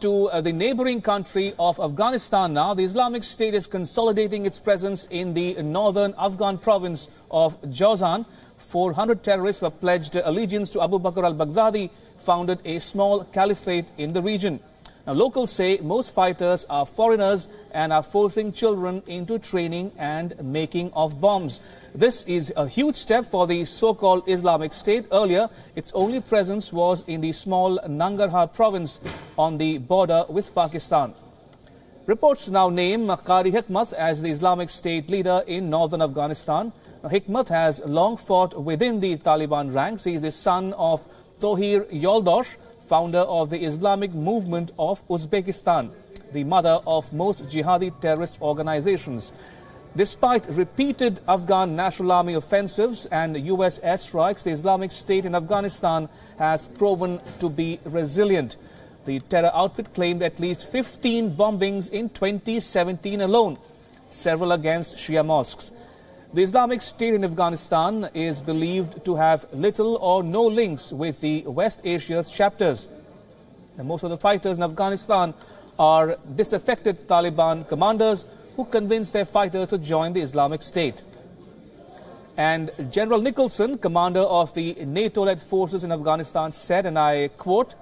to the neighboring country of Afghanistan now. The Islamic State is consolidating its presence in the Northern Afghan province of Jawzjan. 400 terrorists were pledged allegiance to Abu Bakr Al Baghdadi, founded a small caliphate in the region. Now, locals say most fighters are foreigners and are forcing children into training and making of bombs. This is a huge step for the so-called Islamic State. Earlier, its only presence was in the small Nangarhar province on the border with Pakistan. Reports now name Qari Hikmat as the Islamic State leader in northern Afghanistan. Now, Hikmat has long fought within the Taliban ranks. He is the son of Tohir Yoldosh, founder of the Islamic Movement of Uzbekistan, the mother of most jihadi terrorist organizations. Despite repeated Afghan National Army offensives and US airstrikes, the Islamic State in Afghanistan has proven to be resilient. The terror outfit claimed at least 15 bombings in 2017 alone, several against Shia mosques. The Islamic State in Afghanistan is believed to have little or no links with the West Asia's chapters. And most of the fighters in Afghanistan are disaffected Taliban commanders who convinced their fighters to join the Islamic State. And General Nicholson, commander of the NATO-led forces in Afghanistan, said, and I quote,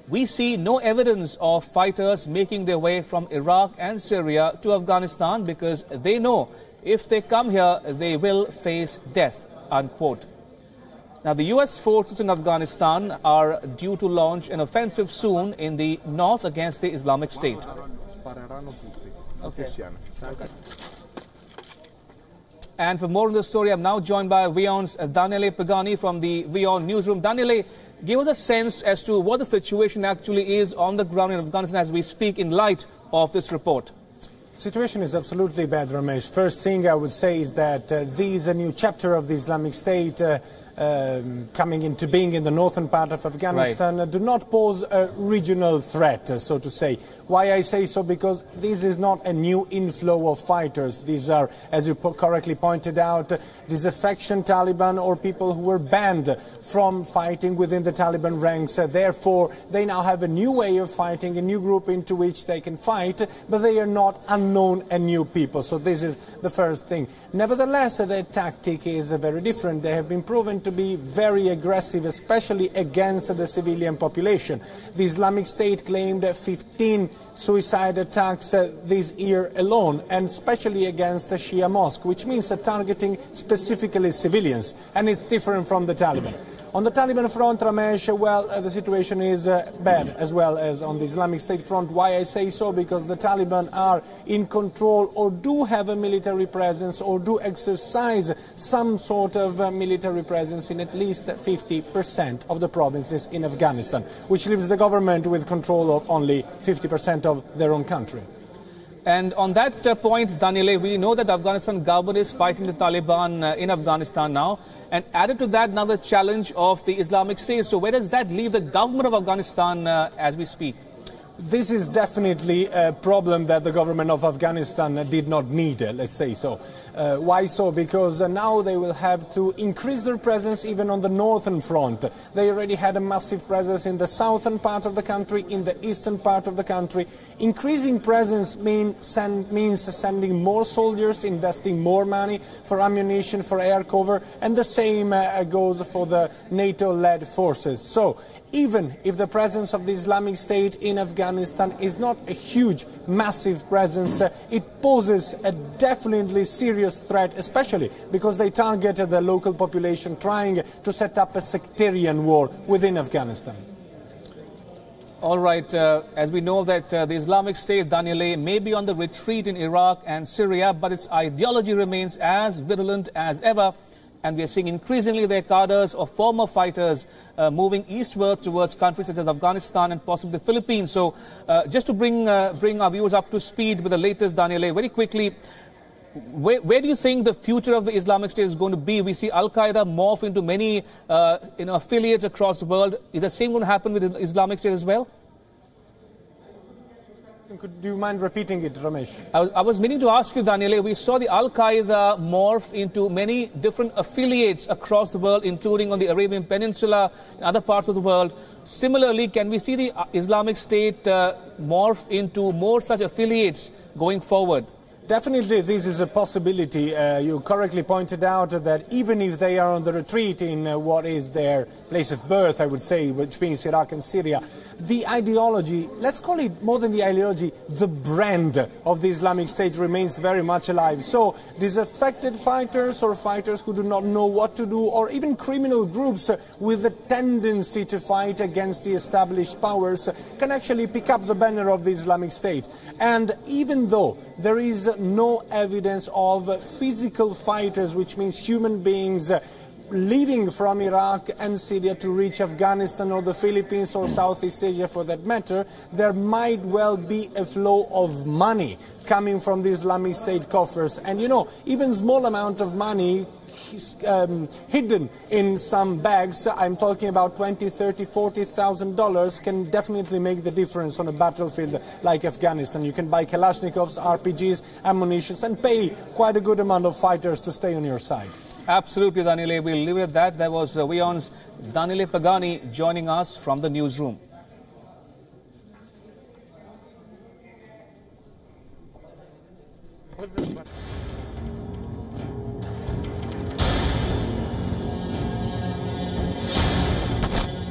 "We see no evidence of fighters making their way from Iraq and Syria to Afghanistan because they know if they come here, they will face death," unquote. Now, the US forces in Afghanistan are due to launch an offensive soon in the north against the Islamic State. Okay. And for more on this story, I'm now joined by WION's Daniele Pagani from the WION newsroom. Daniele, give us a sense as to what the situation actually is on the ground in Afghanistan as we speak in light of this report. Situation is absolutely bad, Ramesh. First thing I would say is that this a new chapter of the Islamic State coming into being in the northern part of Afghanistan do not pose a regional threat, so to say. Why I say so? Because this is not a new inflow of fighters. These are, as you correctly pointed out, disaffection Taliban or people who were banned from fighting within the Taliban ranks. Therefore, they now have a new way of fighting, a new group into which they can fight, but they are not unknown and new people. So this is the first thing. Nevertheless, their tactic is very different. They have been proven to be very aggressive, especially against the civilian population. The Islamic State claimed 15 suicide attacks this year alone, and especially against the Shia mosque, which means targeting specifically civilians, and it's different from the Taliban. On the Taliban front, Ramesh, well, the situation is bad as well as on the Islamic State front. Why I say so? Because the Taliban are in control or do have a military presence or do exercise some sort of military presence in at least 50% of the provinces in Afghanistan, which leaves the government with control of only 50% of their own country. And on that point, Daniele, we know that the Afghanistan government is fighting the Taliban in Afghanistan now. And added to that, now the challenge of the Islamic State. So where does that leave the government of Afghanistan as we speak? This is definitely a problem that the government of Afghanistan did not need, let's say so. Why so? Because now they will have to increase their presence even on the northern front. They already had a massive presence in the southern part of the country, in the eastern part of the country. Increasing presence means sending more soldiers, investing more money for ammunition, for air cover, and the same goes for the NATO-led forces. So, even if the presence of the Islamic State in Afghanistan is not a huge, massive presence, it poses a definitely serious threat, especially because they target the local population trying to set up a sectarian war within Afghanistan. All right, as we know that the Islamic State, Daniele, may be on the retreat in Iraq and Syria, but its ideology remains as virulent as ever. And we are seeing increasingly their cadres of former fighters moving eastward towards countries such as Afghanistan and possibly the Philippines. So just to bring our viewers up to speed with the latest, Daniele, very quickly, where do you think the future of the Islamic State is going to be? We see Al-Qaeda morph into many affiliates across the world. Is the same going to happen with the Islamic State as well? Could you mind repeating it, Ramesh? I was meaning to ask you, Daniele, we saw the Al-Qaeda morph into many different affiliates across the world, including on the Arabian Peninsula and other parts of the world. Similarly, can we see the Islamic State morph into more such affiliates going forward? Definitely, this is a possibility. You correctly pointed out that even if they are on the retreat in what is their place of birth, I would say, which means Iraq and Syria, the ideology, let's call it more than the ideology, the brand of the Islamic State remains very much alive. So disaffected fighters or fighters who do not know what to do, or even criminal groups with a tendency to fight against the established powers can actually pick up the banner of the Islamic State. And even though there is no evidence of physical fighters, which means human beings leaving from Iraq and Syria to reach Afghanistan or the Philippines or Southeast Asia for that matter, there might well be a flow of money coming from the Islamic State coffers. And you know, even small amount of money hidden in some bags, I'm talking about $20,000, $30,000, $40,000, can definitely make the difference on a battlefield like Afghanistan. You can buy Kalashnikovs, RPGs, ammunition, and pay quite a good amount of fighters to stay on your side. Absolutely, Daniele. We'll leave it at that. That was WION's Daniele Pagani joining us from the newsroom.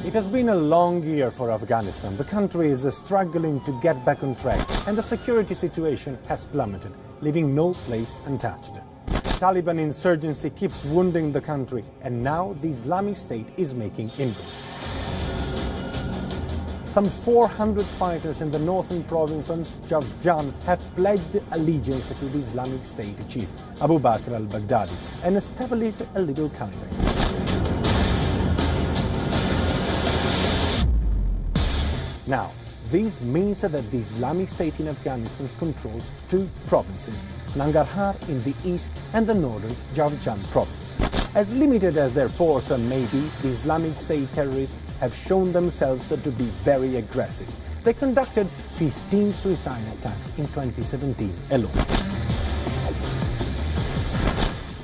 It has been a long year for Afghanistan. The country is struggling to get back on track, and the security situation has plummeted, leaving no place untouched. Taliban insurgency keeps wounding the country, and now the Islamic State is making inroads. Some 400 fighters in the northern province of Jawzjan have pledged allegiance to the Islamic State chief, Abu Bakr Al Baghdadi, and established a little caliphate. Now, this means that the Islamic State in Afghanistan controls two provinces, Nangarhar in the east and the northern Jawzjan province. As limited as their force may be, the Islamic State terrorists have shown themselves to be very aggressive. They conducted 15 suicide attacks in 2017 alone.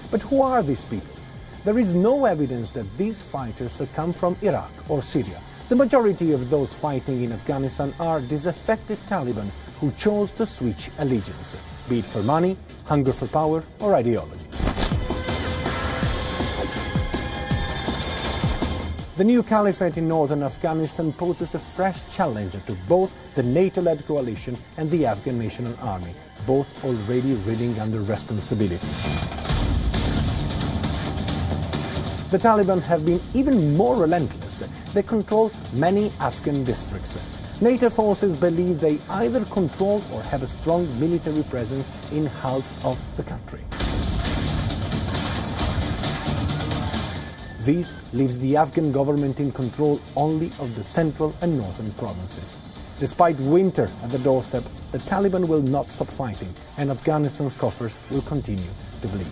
But who are these people? There is no evidence that these fighters come from Iraq or Syria. The majority of those fighting in Afghanistan are disaffected Taliban who chose to switch allegiance, be it for money, hunger for power, or ideology. The new caliphate in northern Afghanistan poses a fresh challenge to both the NATO-led coalition and the Afghan National Army, both already reeling under responsibility. The Taliban have been even more relentless. They control many Afghan districts. NATO forces believe they either control or have a strong military presence in half of the country. This leaves the Afghan government in control only of the central and northern provinces. Despite winter at the doorstep, the Taliban will not stop fighting, and Afghanistan's coffers will continue to bleed.